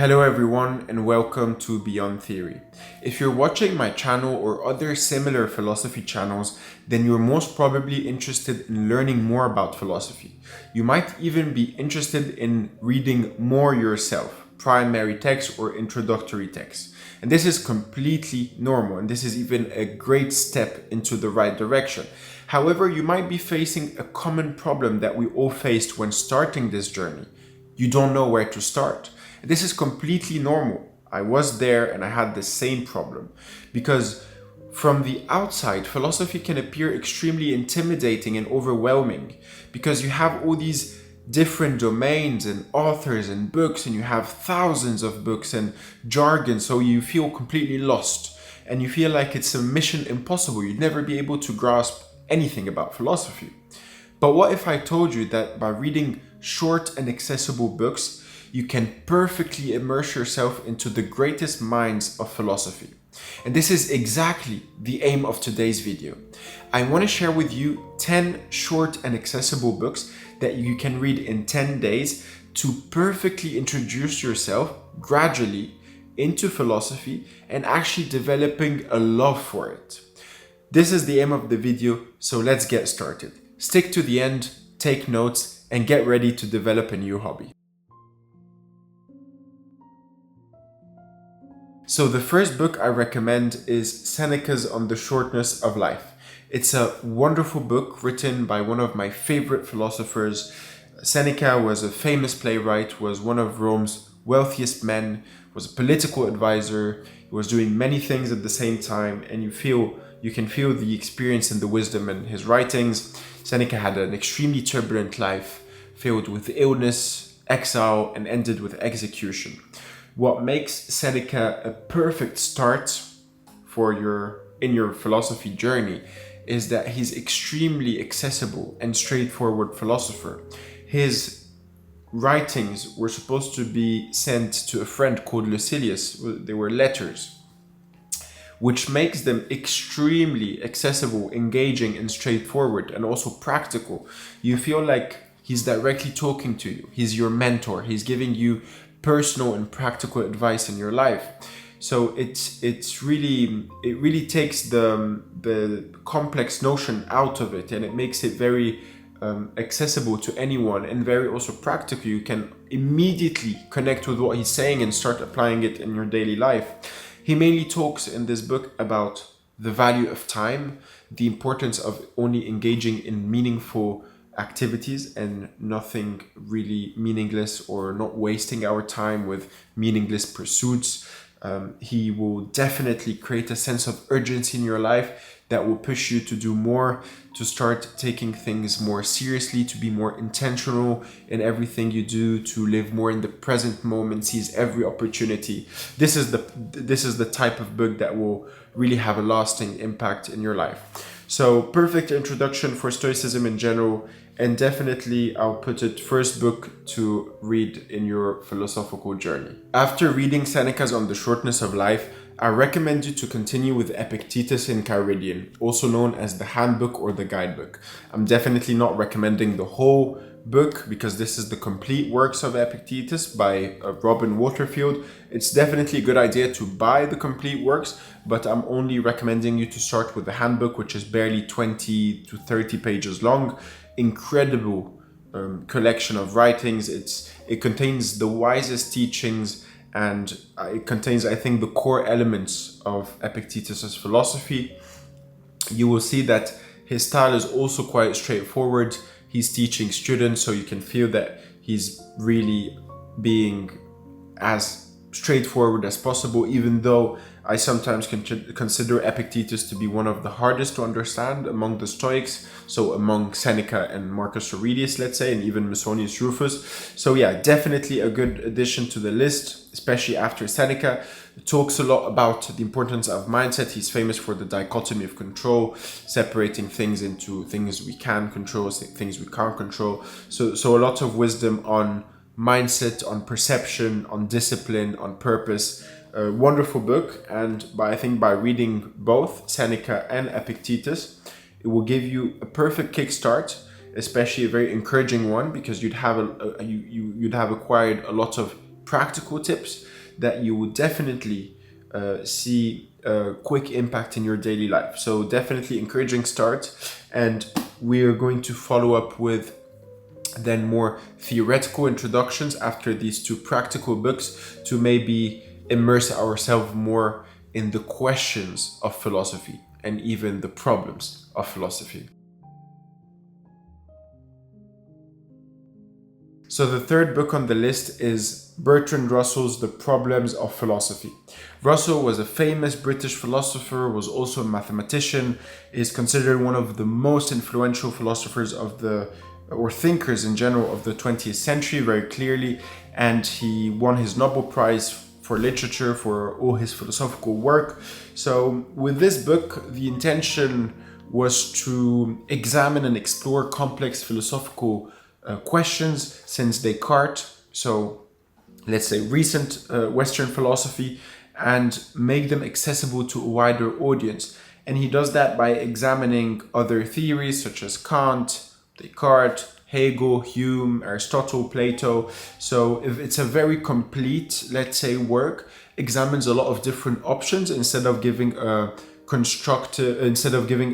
Hello everyone and welcome to Beyond Theory. If you're watching my channel or other similar philosophy channels, then you're most probably interested in learning more about philosophy. You might even be interested in reading more yourself, primary text or introductory text. And this is completely normal, and this is even a great step into the right direction. However, you might be facing a common problem that we all faced when starting this journey. You don't know where to start. This is completely normal. I was there and I had the same problem. Because from the outside, philosophy can appear extremely intimidating and overwhelming. Because you have all these different domains and authors and books, and you have thousands of books and jargon, so you feel completely lost. And you feel like it's a mission impossible. You'd never be able to grasp anything about philosophy. But what if I told you that by reading short and accessible books, you can perfectly immerse yourself into the greatest minds of philosophy? And this is exactly the aim of today's video. I want to share with you 10 short and accessible books that you can read in 10 days to perfectly introduce yourself gradually into philosophy and actually developing a love for it. This is the aim of the video, so let's get started. Stick to the end, take notes, and get ready to develop a new hobby. So the first book I recommend is Seneca's On the Shortness of Life. It's a wonderful book written by one of my favorite philosophers. Seneca was a famous playwright, was one of Rome's wealthiest men, was a political advisor. He was doing many things at the same time, and you can feel the experience and the wisdom in his writings. Seneca had an extremely turbulent life, filled with illness, exile, and ended with execution. What makes Seneca a perfect start in your philosophy journey is that he's extremely accessible and straightforward philosopher. His writings were supposed to be sent to a friend called Lucilius. They were letters, which makes them extremely accessible, engaging, and straightforward, and also practical. You feel like he's directly talking to you. He's your mentor. He's giving you personal and practical advice in your life. So it really takes the complex notion out of it, and it makes it very accessible to anyone and very also practical. You can immediately connect with what he's saying and start applying it in your daily life. He mainly talks in this book about the value of time, the importance of only engaging in meaningful activities and nothing really meaningless, or not wasting our time with meaningless pursuits. He will definitely create a sense of urgency in your life that will push you to do more, to start taking things more seriously, to be more intentional in everything you do, to live more in the present moment, seize every opportunity. This is the type of book that will really have a lasting impact in your life. So perfect introduction for Stoicism in general, and definitely I'll put it first book to read in your philosophical journey. After reading Seneca's On the Shortness of Life, I recommend you to continue with Epictetus Enchiridion, also known as the Handbook or the Guidebook. I'm definitely not recommending the whole book because this is the complete works of Epictetus by Robin Waterfield. It's definitely a good idea to buy the complete works, but I'm only recommending you to start with the Handbook, which is barely 20 to 30 pages long. Incredible collection of writings. It contains the wisest teachings, and it contains, I think, the core elements of Epictetus's philosophy. You will see that his style is also quite straightforward. He's teaching students, so you can feel that he's really being as straightforward as possible, even though I sometimes consider Epictetus to be one of the hardest to understand among the Stoics, so among Seneca and Marcus Aurelius, let's say, and even Musonius Rufus. So yeah, definitely a good addition to the list, especially after Seneca. It talks a lot about the importance of mindset. He's famous for the dichotomy of control, separating things into things we can control, things we can't control. So a lot of wisdom on mindset, on perception, on discipline, on purpose. A wonderful book, and I think by reading both Seneca and Epictetus, it will give you a perfect kickstart, especially a very encouraging one, because you'd have acquired a lot of practical tips that you will definitely see a quick impact in your daily life. So definitely encouraging start, and we are going to follow up with then more theoretical introductions after these two practical books to maybe immerse ourselves more in the questions of philosophy and even the problems of philosophy. So the third book on the list is Bertrand Russell's The Problems of Philosophy. Russell was a famous British philosopher, was also a mathematician, is considered one of the most influential philosophers or thinkers in general of the 20th century, very clearly, and he won his Nobel Prize for literature for all his philosophical work. So with this book, the intention was to examine and explore complex philosophical questions since Descartes, so let's say recent Western philosophy, and make them accessible to a wider audience. And he does that by examining other theories such as Kant, Descartes, Hegel, Hume, Aristotle, Plato. So if it's a very complete, let's say, work, examines a lot of different options instead of giving a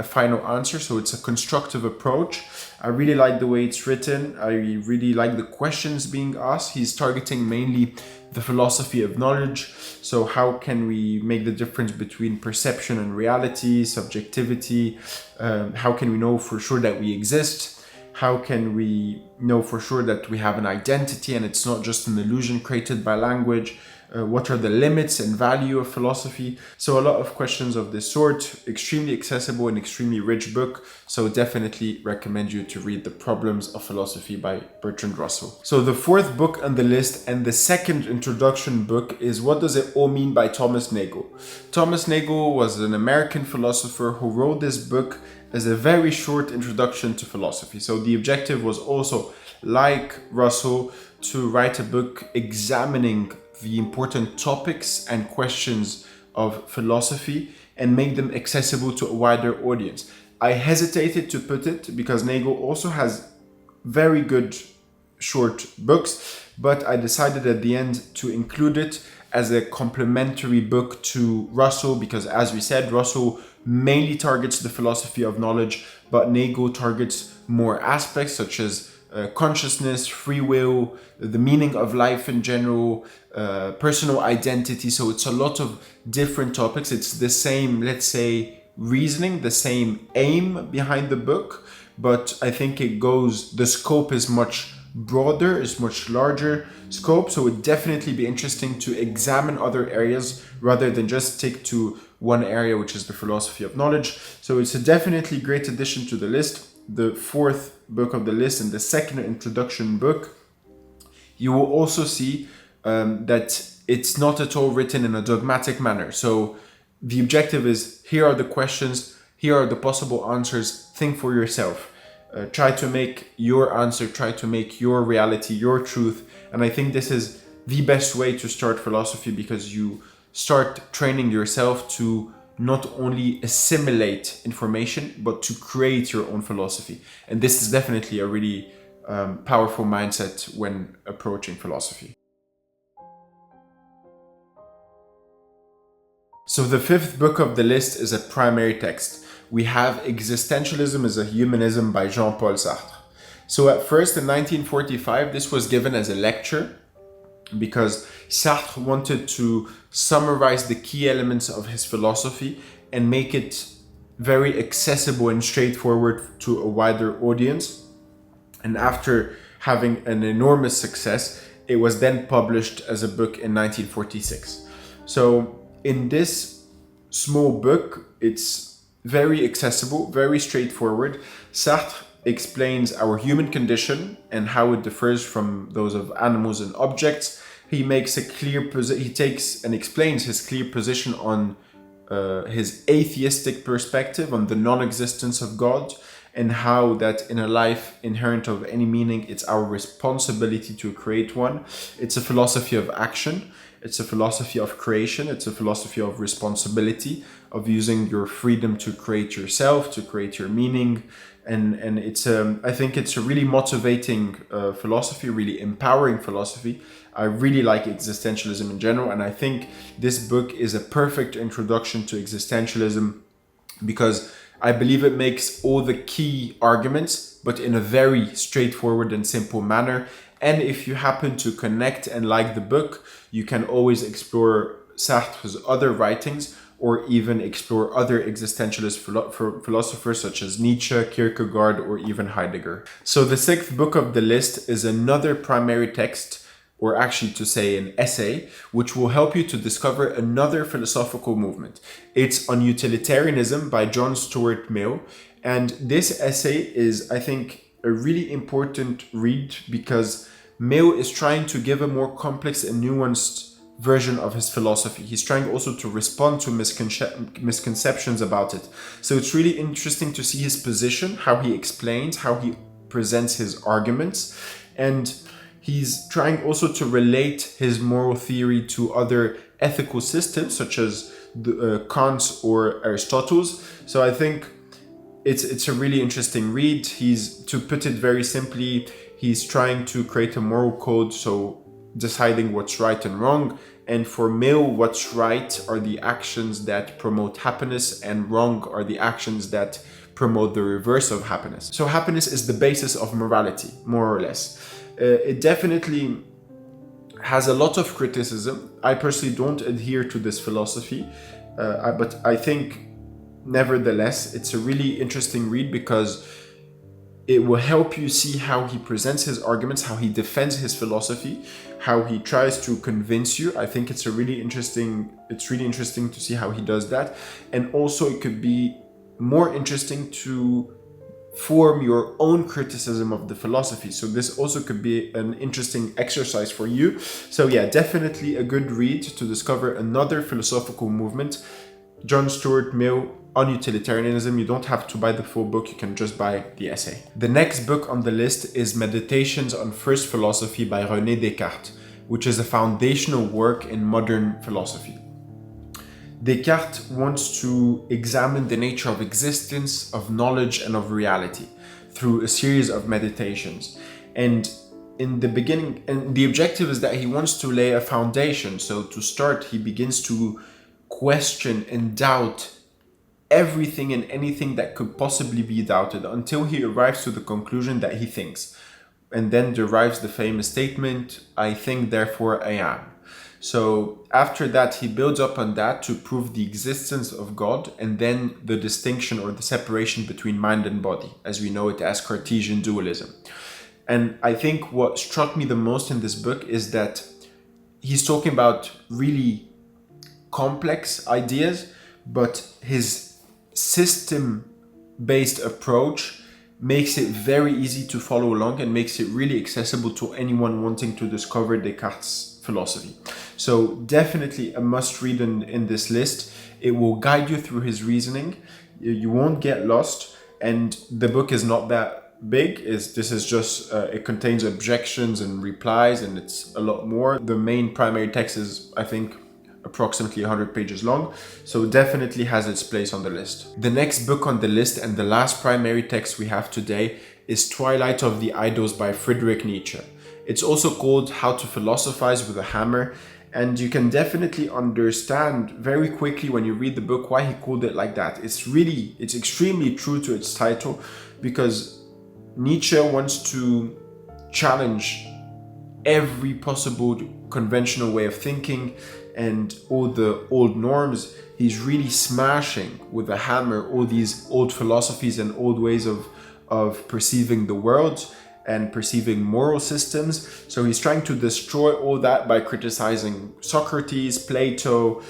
final answer. So it's a constructive approach. I really like the way it's written. I really like the questions being asked. He's targeting mainly the philosophy of knowledge. So how can we make the difference between perception and reality, subjectivity? How can we know for sure that we exist? How can we know for sure that we have an identity and it's not just an illusion created by language? What are the limits and value of philosophy? So a lot of questions of this sort, extremely accessible and extremely rich book. So definitely recommend you to read The Problems of Philosophy by Bertrand Russell. So the fourth book on the list and the second introduction book is What Does It All Mean by Thomas Nagel. Thomas Nagel was an American philosopher who wrote this book as a very short introduction to philosophy. So the objective was also, like Russell, to write a book examining the important topics and questions of philosophy and make them accessible to a wider audience. I hesitated to put it because Nagel also has very good short books, but I decided at the end to include it as a complementary book to Russell because, as we said, Russell mainly targets the philosophy of knowledge, but Nagel targets more aspects such as consciousness, free will, the meaning of life in general, personal identity. So it's a lot of different topics. It's the same, let's say, reasoning, the same aim behind the book, but I think the scope is much broader, is much larger scope. So it would definitely be interesting to examine other areas rather than just stick to one area, which is the philosophy of knowledge. So it's a definitely great addition to the list. The fourth book of the list and the second introduction book, you will also see that it's not at all written in a dogmatic manner. So the objective is, here are the questions, here are the possible answers, think for yourself. Try to make your answer, try to make your reality, your truth. And I think this is the best way to start philosophy because you start training yourself to not only assimilate information, but to create your own philosophy. And this is definitely a really powerful mindset when approaching philosophy. So the fifth book of the list is a primary text. We have Existentialism is a Humanism by Jean-Paul Sartre. So at first in 1945, this was given as a lecture because Sartre wanted to summarize the key elements of his philosophy and make it very accessible and straightforward to a wider audience. And after having an enormous success, it was then published as a book in 1946. So in this small book, it's very accessible, very straightforward. Sartre explains our human condition and how it differs from those of animals and objects. He makes he takes and explains his clear position on his atheistic perspective on the non-existence of God, and how that in a life inherent of any meaning, it's our responsibility to create one. It's a philosophy of action. It's a philosophy of creation. It's a philosophy of responsibility, of using your freedom to create yourself, to create your meaning, and it's I think it's a really motivating philosophy, really empowering philosophy. I really like existentialism in general, and I think this book is a perfect introduction to existentialism because I believe it makes all the key arguments, but in a very straightforward and simple manner. And if you happen to connect and like the book, you can always explore Sartre's other writings, or even explore other existentialist philosophers such as Nietzsche, Kierkegaard, or even Heidegger. So the sixth book of the list is another primary text, or actually to say an essay, which will help you to discover another philosophical movement. It's on utilitarianism by John Stuart Mill. And this essay is, I think, a really important read because Mill is trying to give a more complex and nuanced version of his philosophy. He's trying also to respond to misconceptions about it. So it's really interesting to see his position, how he explains, how he presents his arguments, and he's trying also to relate his moral theory to other ethical systems such as Kant's or Aristotle's. So I think it's a really interesting read. To put it very simply, he's trying to create a moral code, so deciding what's right and wrong. And for Mill, what's right are the actions that promote happiness, and wrong are the actions that promote the reverse of happiness. So happiness is the basis of morality, more or less. It definitely has a lot of criticism. I personally don't adhere to this philosophy, but I think nevertheless it's a really interesting read because it will help you see how he presents his arguments, how he defends his philosophy, how he tries to convince you. I think it's really interesting to see how he does that. And also it could be more interesting to form your own criticism of the philosophy. So this also could be an interesting exercise for you. So yeah, definitely a good read to discover another philosophical movement. John Stuart Mill on utilitarianism. You don't have to buy the full book, you can just buy the essay. The next book on the list is Meditations on First Philosophy by René Descartes, which is a foundational work in modern philosophy. Descartes wants to examine the nature of existence, of knowledge, and of reality through a series of meditations. And in the beginning, and the objective is that he wants to lay a foundation. So to start, he begins to question and doubt everything and anything that could possibly be doubted until he arrives to the conclusion that he thinks, and then derives the famous statement, "I think, therefore I am." So after that, he builds up on that to prove the existence of God, and then the distinction or the separation between mind and body, as we know it as Cartesian dualism. And I think what struck me the most in this book is that he's talking about really complex ideas, but his system-based approach makes it very easy to follow along and makes it really accessible to anyone wanting to discover Descartes' philosophy. So definitely a must-read in this list. It will guide you through his reasoning. You won't get lost, and the book is not that big. It contains objections and replies, and it's a lot more. The main primary text is, I think, approximately 100 pages long, so definitely has its place on the list. The next book on the list and the last primary text we have today is Twilight of the Idols by Friedrich Nietzsche. It's also called How to Philosophize with a Hammer, and you can definitely understand very quickly when you read the book why he called it like that. It's extremely true to its title, because Nietzsche wants to challenge every possible conventional way of thinking and all the old norms. He's really smashing with a hammer all these old philosophies and old ways of perceiving the world and perceiving moral systems. So he's trying to destroy all that by criticizing Socrates, Plato,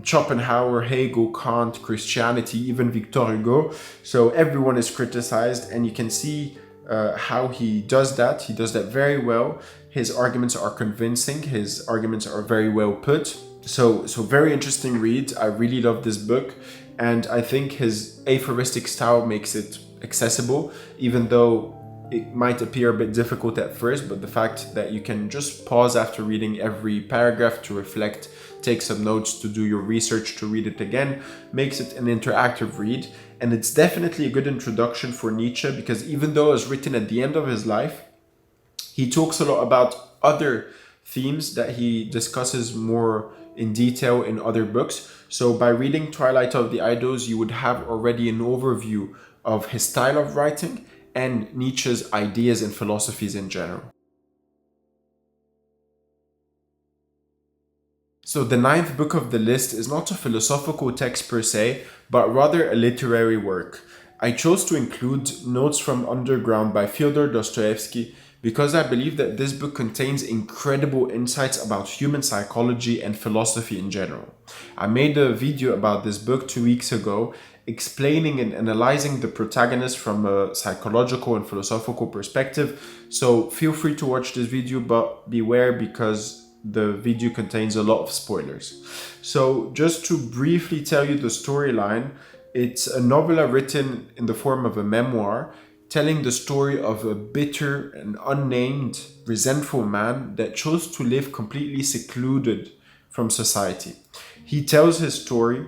Schopenhauer, Hegel, Kant, Christianity, even Victor Hugo. So everyone is criticized, and you can see how he does that. He does that very well. His arguments are convincing. His arguments are very well put. So very interesting read. I really love this book, and I think his aphoristic style makes it accessible, even though it might appear a bit difficult at first. But the fact that you can just pause after reading every paragraph to reflect, take some notes, to do your research, to read it again, makes it an interactive read. And it's definitely a good introduction for Nietzsche, because even though it was written at the end of his life, he talks a lot about other themes that he discusses more in detail in other books. So by reading Twilight of the Idols, you would have already an overview of his style of writing and Nietzsche's ideas and philosophies in general. So the ninth book of the list is not a philosophical text per se, but rather a literary work. I chose to include Notes from Underground by Fyodor Dostoevsky because I believe that this book contains incredible insights about human psychology and philosophy in general. I made a video about this book 2 weeks ago, explaining and analyzing the protagonist from a psychological and philosophical perspective, so feel free to watch this video, but beware because the video contains a lot of spoilers. So just to briefly tell you the storyline, it's a novella written in the form of a memoir, telling the story of a bitter and unnamed, resentful man that chose to live completely secluded from society. He tells his story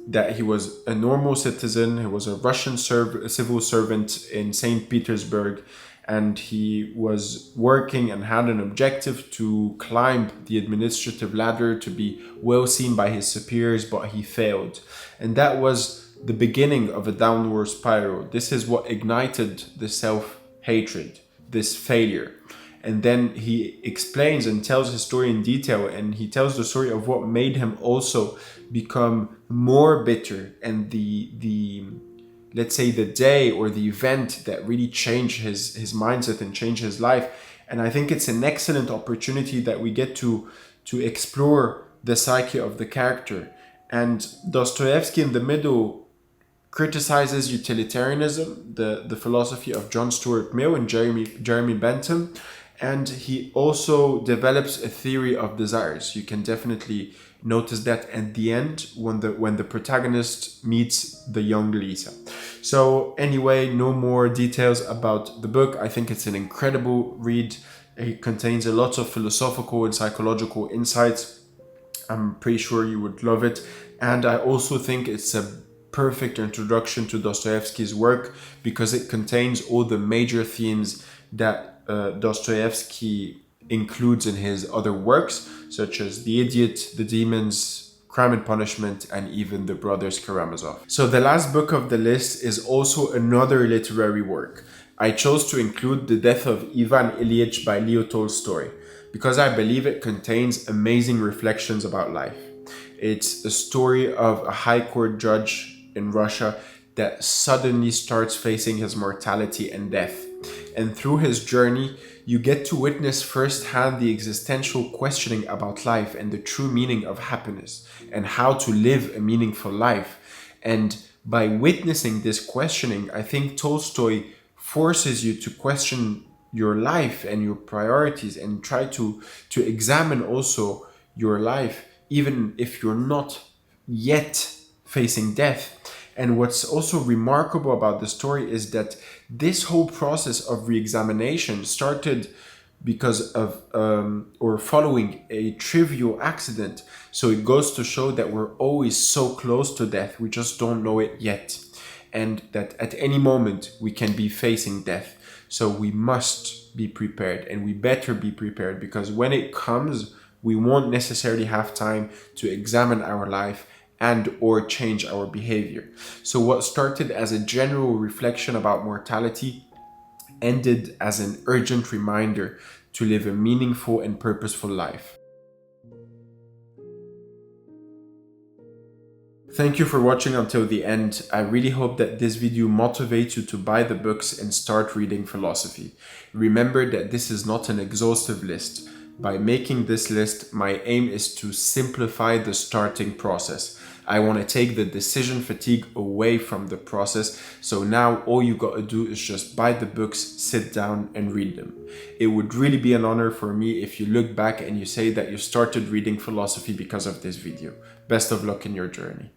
that he was a normal citizen, he was a Russian civil servant in St. Petersburg, and he was working and had an objective to climb the administrative ladder, to be well seen by his superiors, but he failed. And that was the beginning of a downward spiral. This is what ignited the self-hatred, this failure. And then he explains and tells his story in detail, and he tells the story of what made him also become more bitter, and the let's say the day or the event that really changed his mindset and changed his life. And I think it's an excellent opportunity that we get to explore the psyche of the character. And Dostoevsky in the middle criticizes utilitarianism, the philosophy of John Stuart Mill and Jeremy Bentham, and he also develops a theory of desires. You can definitely notice that at the end when the protagonist meets the young Lisa. So anyway, no more details about the book. I think it's an incredible read. It contains a lot of philosophical and psychological insights. I'm pretty sure you would love it. And I also think it's a perfect introduction to Dostoevsky's work because it contains all the major themes that Dostoevsky includes in his other works, such as The Idiot, The Demons, Crime and Punishment, and even The Brothers Karamazov. So the last book of the list is also another literary work. I chose to include The Death of Ivan Ilyich by Leo Tolstoy because I believe it contains amazing reflections about life. It's a story of a high court judge in Russia that suddenly starts facing his mortality and death. And through his journey, you get to witness firsthand the existential questioning about life and the true meaning of happiness and how to live a meaningful life. And by witnessing this questioning, I think Tolstoy forces you to question your life and your priorities and try to examine also your life, even if you're not yet facing death. And what's also remarkable about the story is that this whole process of re-examination started because of or following a trivial accident. So it goes to show that we're always so close to death, we just don't know it yet. And that at any moment we can be facing death. So we must be prepared, and we better be prepared, because when it comes, we won't necessarily have time to examine our life and or change our behavior. So what started as a general reflection about mortality ended as an urgent reminder to live a meaningful and purposeful life. Thank you for watching until the end. I really hope that this video motivates you to buy the books and start reading philosophy. Remember that this is not an exhaustive list. By making this list, my aim is to simplify the starting process. I want to take the decision fatigue away from the process, so now all you got to do is just buy the books, sit down and read them. It would really be an honor for me if you look back and you say that you started reading philosophy because of this video. Best of luck in your journey.